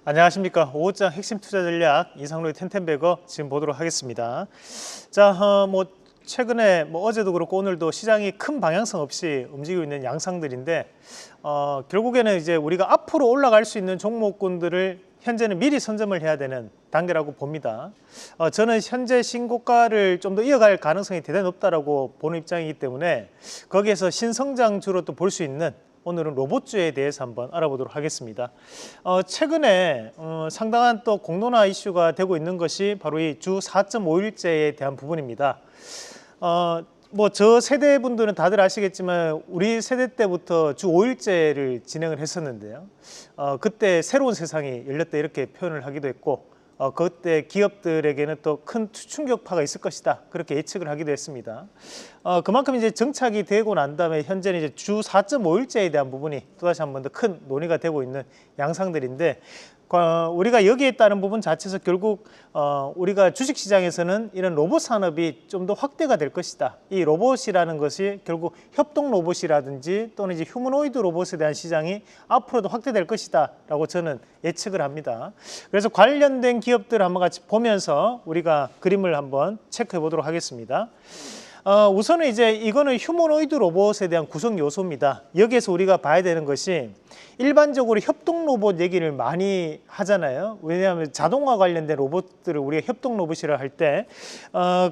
안녕하십니까. 5호장 핵심 투자 전략 이상로의 텐텐베거 지금 보도록 하겠습니다. 자, 최근에 어제도 그렇고 오늘도 시장이 큰 방향성 없이 움직이고 있는 양상들인데 결국에는 이제 우리가 앞으로 올라갈 수 있는 종목군들을 현재는 미리 선점을 해야 되는 단계라고 봅니다. 저는 현재 신고가를 좀 더 이어갈 가능성이 대단히 높다라고 보는 입장이기 때문에 거기에서 신성장주로 또 볼 수 있는 오늘은 로봇주에 대해서 한번 알아보도록 하겠습니다. 최근에 상당한 또 공론화 이슈가 되고 있는 것이 바로 이 주 4.5일제에 대한 부분입니다. 저 세대 분들은 다들 아시겠지만 우리 세대 때부터 주 5일제를 진행을 했었는데요. 그때 새로운 세상이 열렸다 이렇게 표현을 하기도 했고 그때 기업들에게는 또 큰 충격파가 있을 것이다 그렇게 예측을 하기도 했습니다. 그만큼 이제 정착이 되고 난 다음에 현재는 이제 주 4.5일제에 대한 부분이 또다시 한 번 더 큰 논의가 되고 있는 양상들인데 우리가 여기에 따른 부분 자체에서 결국 우리가 주식시장에서는 이런 로봇 산업이 좀 더 확대가 될 것이다. 이 로봇이라는 것이 결국 협동 로봇이라든지 또는 이제 휴머노이드 로봇에 대한 시장이 앞으로도 확대될 것이다 라고 저는 예측을 합니다. 그래서 관련된 기업들 한번 같이 보면서 우리가 그림을 한번 체크해 보도록 하겠습니다. 우선은 이제 이거는 휴머노이드 로봇에 대한 구성 요소입니다. 여기에서 우리가 봐야 되는 것이 일반적으로 협동 로봇 얘기를 많이 하잖아요. 왜냐하면 자동화 관련된 로봇들을 우리가 협동 로봇이라 할 때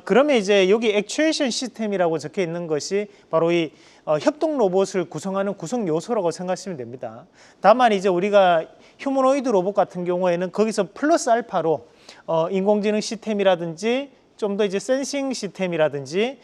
그러면 이제 여기 액추에이션 시스템이라고 적혀 있는 것이 바로 이 협동 로봇을 구성하는 구성 요소라고 생각하시면 됩니다. 다만 이제 우리가 휴머노이드 로봇 같은 경우에는 거기서 플러스 알파로 인공지능 시스템이라든지 좀 더 이제 센싱 시스템이라든지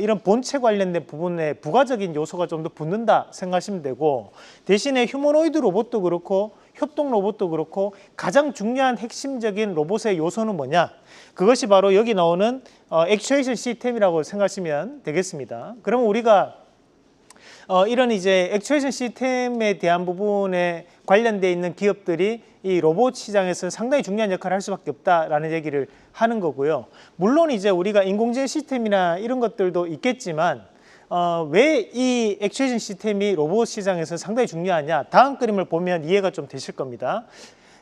이런 본체 관련된 부분에 부가적인 요소가 좀 더 붙는다 생각하시면 되고, 대신에 휴머노이드 로봇도 그렇고 협동 로봇도 그렇고 가장 중요한 핵심적인 로봇의 요소는 뭐냐? 그것이 바로 여기 나오는 액추에이션 시스템이라고 생각하시면 되겠습니다. 그러면 우리가 이런 이제 액추에이션 시스템에 대한 부분에 관련되어 있는 기업들이 이 로봇 시장에서는 상당히 중요한 역할을 할 수밖에 없다라는 얘기를 하는 거고요. 물론 이제 우리가 인공지능 시스템이나 이런 것들도 있겠지만 왜 이 액추에이션 시스템이 로봇 시장에서 상당히 중요하냐? 다음 그림을 보면 이해가 좀 되실 겁니다.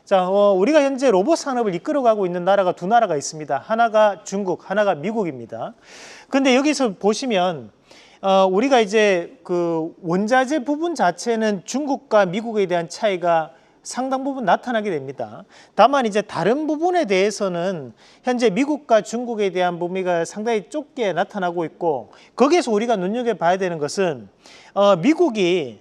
자, 우리가 현재 로봇 산업을 이끌어가고 있는 나라가 두 나라가 있습니다. 하나가 중국, 하나가 미국입니다. 근데 여기서 보시면 우리가 이제 그 원자재 부분 자체는 중국과 미국에 대한 차이가 상당 부분 나타나게 됩니다. 다만 이제 다른 부분에 대해서는 현재 미국과 중국에 대한 범위가 상당히 좁게 나타나고 있고, 거기에서 우리가 눈여겨봐야 되는 것은 미국이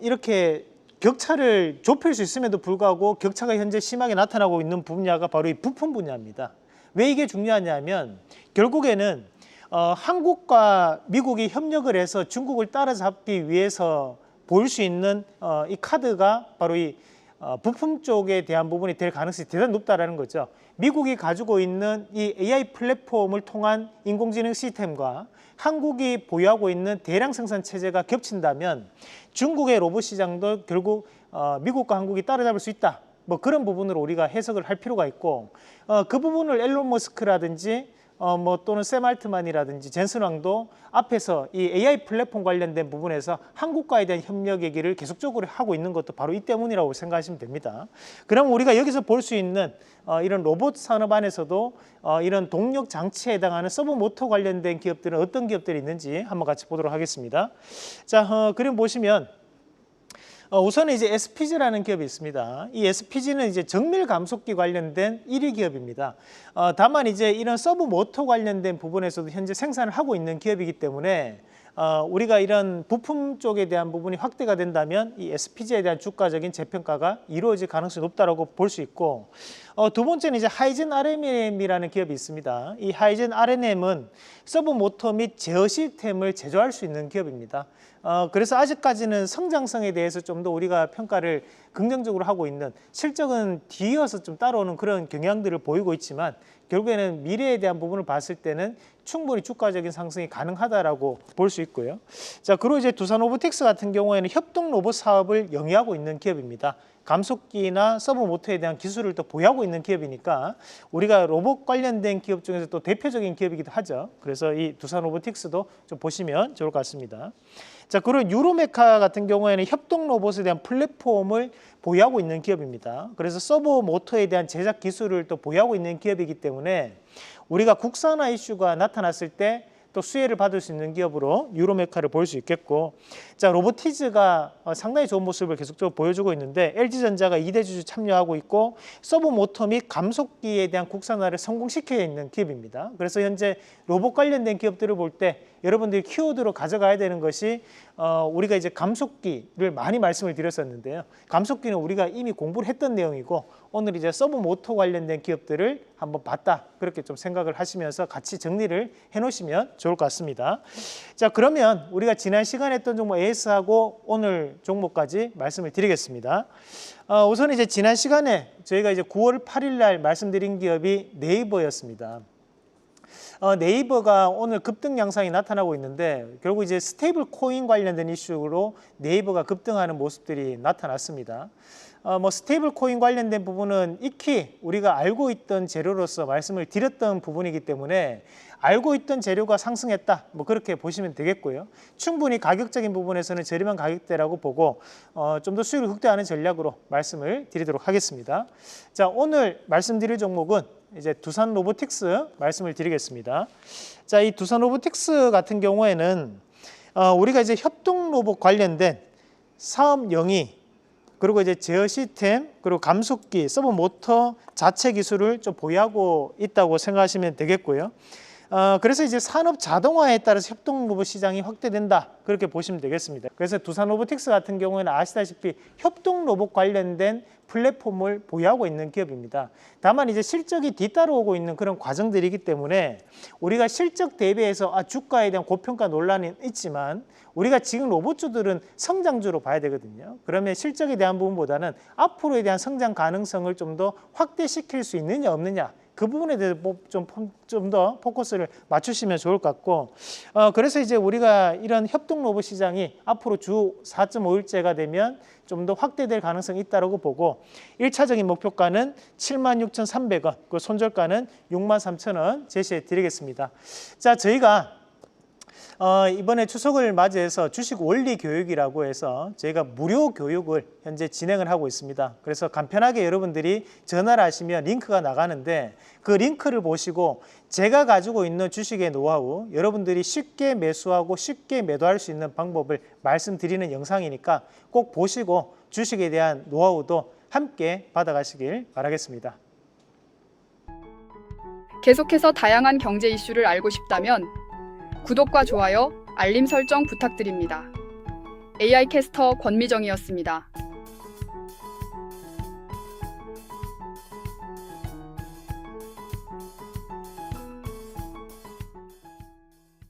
이렇게 격차를 좁힐 수 있음에도 불구하고 격차가 현재 심하게 나타나고 있는 분야가 바로 이 부품 분야입니다. 왜 이게 중요하냐면 결국에는 한국과 미국이 협력을 해서 중국을 따라잡기 위해서 보일 수 있는 이 카드가 바로 이 부품 쪽에 대한 부분이 될 가능성이 대단히 높다라는 거죠. 미국이 가지고 있는 이 AI 플랫폼을 통한 인공지능 시스템과 한국이 보유하고 있는 대량 생산 체제가 겹친다면 중국의 로봇 시장도 결국 미국과 한국이 따라잡을 수 있다. 그런 부분으로 우리가 해석을 할 필요가 있고, 그 부분을 앨런 머스크라든지 또는 샘 알트만이라든지 젠슨 왕도 앞에서 이 AI 플랫폼 관련된 부분에서 한국과에 대한 협력 얘기를 계속적으로 하고 있는 것도 바로 이 때문이라고 생각하시면 됩니다. 그럼 우리가 여기서 볼 수 있는 이런 로봇 산업 안에서도 이런 동력 장치에 해당하는 서브 모터 관련된 기업들은 어떤 기업들이 있는지 한번 같이 보도록 하겠습니다. 자, 그림 보시면 우선 이제 SPG라는 기업이 있습니다. 이 SPG는 이제 정밀 감속기 관련된 1위 기업입니다. 다만 이제 이런 서브 모터 관련된 부분에서도 현재 생산을 하고 있는 기업이기 때문에 우리가 이런 부품 쪽에 대한 부분이 확대가 된다면 이 SPG에 대한 주가적인 재평가가 이루어질 가능성이 높다고 볼 수 있고, 두 번째는 이제 하이젠 RMM이라는 기업이 있습니다. 이 하이젠 RMM은 서브 모터 및 제어 시스템을 제조할 수 있는 기업입니다. 그래서 아직까지는 성장성에 대해서 좀 더 우리가 평가를 긍정적으로 하고 있는, 실적은 뒤이어서 좀 따라오는 그런 경향들을 보이고 있지만 결국에는 미래에 대한 부분을 봤을 때는 충분히 주가적인 상승이 가능하다라고 볼 수 있고요. 자, 그리고 이제 두산 로보틱스 같은 경우에는 협동 로봇 사업을 영위하고 있는 기업입니다. 감속기나 서브 모터에 대한 기술을 또 보유하고 있는 기업이니까 우리가 로봇 관련된 기업 중에서 또 대표적인 기업이기도 하죠. 그래서 이 두산 로보틱스도 좀 보시면 좋을 것 같습니다. 자, 그리고 유로메카 같은 경우에는 협동 로봇에 대한 플랫폼을 보유하고 있는 기업입니다. 그래서 서버 모터에 대한 제작 기술을 또 보유하고 있는 기업이기 때문에 우리가 국산화 이슈가 나타났을 때 또 수혜를 받을 수 있는 기업으로 유로메카를 볼 수 있겠고, 자, 로보티즈가 상당히 좋은 모습을 계속적으로 보여주고 있는데 LG전자가 2대 주주 참여하고 있고 서버 모터 및 감속기에 대한 국산화를 성공시켜 있는 기업입니다. 그래서 현재 로봇 관련된 기업들을 볼 때 여러분들이 키워드로 가져가야 되는 것이 우리가 이제 감속기를 많이 말씀을 드렸었는데요. 감속기는 우리가 이미 공부를 했던 내용이고 오늘 이제 서브 모터 관련된 기업들을 한번 봤다, 그렇게 좀 생각을 하시면서 같이 정리를 해 놓으시면 좋을 것 같습니다. 자, 그러면 우리가 지난 시간에 했던 종목 AS하고 오늘 종목까지 말씀을 드리겠습니다. 우선 이제 지난 시간에 저희가 이제 9월 8일 날 말씀드린 기업이 네이버였습니다. 네이버가 오늘 급등 양상이 나타나고 있는데 결국 이제 스테이블 코인 관련된 이슈로 네이버가 급등하는 모습들이 나타났습니다. 스테이블 코인 관련된 부분은 익히 우리가 알고 있던 재료로서 말씀을 드렸던 부분이기 때문에 알고 있던 재료가 상승했다, 그렇게 보시면 되겠고요. 충분히 가격적인 부분에서는 저렴한 가격대라고 보고 좀 더 수익을 극대화하는 전략으로 말씀을 드리도록 하겠습니다. 자, 오늘 말씀드릴 종목은 이제 두산 로보틱스 말씀을 드리겠습니다. 자, 이 두산 로보틱스 같은 경우에는 우리가 이제 협동 로봇 관련된 사업 영위, 그리고 이제 제어 시스템, 그리고 감속기, 서버 모터 자체 기술을 좀 보유하고 있다고 생각하시면 되겠고요. 그래서 이제 산업 자동화에 따라서 협동 로봇 시장이 확대된다, 그렇게 보시면 되겠습니다. 그래서 두산 로보틱스 같은 경우에는 아시다시피 협동 로봇 관련된 플랫폼을 보유하고 있는 기업입니다. 다만 이제 실적이 뒤따라오고 있는 그런 과정들이기 때문에 우리가 실적 대비해서 주가에 대한 고평가 논란이 있지만 우리가 지금 로봇주들은 성장주로 봐야 되거든요. 그러면 실적에 대한 부분보다는 앞으로에 대한 성장 가능성을 좀 더 확대시킬 수 있느냐 없느냐, 그 부분에 대해서 좀 더 포커스를 맞추시면 좋을 것 같고, 그래서 이제 우리가 이런 협동 로봇 시장이 앞으로 주 4.5일째가 되면 좀 더 확대될 가능성이 있다고 보고 1차적인 목표가는 76,300원, 그 손절가는 63,000원 제시해 드리겠습니다. 자, 저희가 이번에 추석을 맞이해서 주식 원리 교육이라고 해서 저희가 무료 교육을 현재 진행을 하고 있습니다. 그래서 간편하게 여러분들이 전화를 하시면 링크가 나가는데 그 링크를 보시고 제가 가지고 있는 주식의 노하우, 여러분들이 쉽게 매수하고 쉽게 매도할 수 있는 방법을 말씀드리는 영상이니까 꼭 보시고 주식에 대한 노하우도 함께 받아가시길 바라겠습니다. 계속해서 다양한 경제 이슈를 알고 싶다면 구독과 좋아요, 알림 설정 부탁드립니다. AI 캐스터 권미정이었습니다.